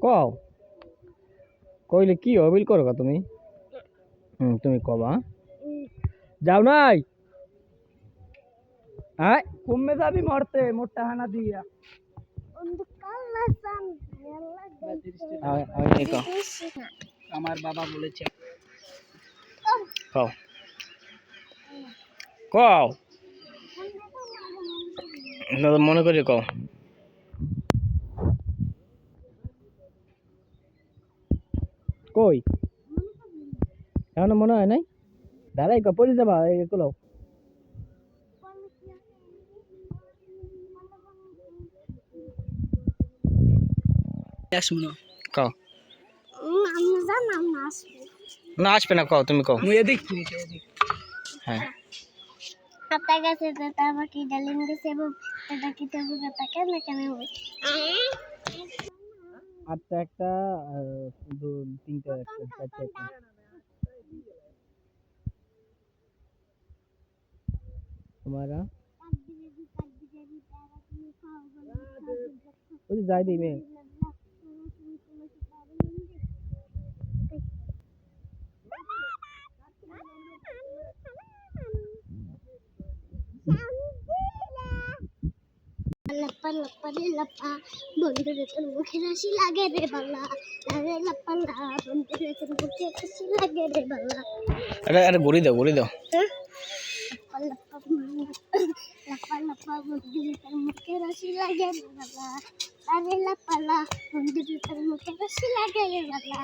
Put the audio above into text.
কও কইলে কি অবিল করো তুমি? তুমি কবা যাও নাই আয় কমে যাবি মরতে মোটা হানা দিয়া আমার বাবা বলেছে কও কও মনে করে কও কই এখন মনে হয় নাই দাঁড়াই পড়ে যাবা এগুলো কও না আসবে না কও তুমি কও হ্যাঁ হাতা গেছে তো তারপর কি ডালিম গেছে এবং এটা কি তবু কথা কেন কেন আটটা একটা তিনটা একটা চারটা একটা तुम्हारा ওই যাই দিই মেয়ে लप्पा लप्पा रे लप्पा बंद रे তোর মুখে হাসি লাগে রে বালা রে লপ্পা লা বंद রে তোর মুখে হাসি লাগে রে বালা अरे अरे गोरी दो लप्पा लप्पा लप्पा बंद रे তোর মুখে হাসি লাগে রে বালা রে লপ্পা লা বंद রে তোর মুখে হাসি লাগে রে বালা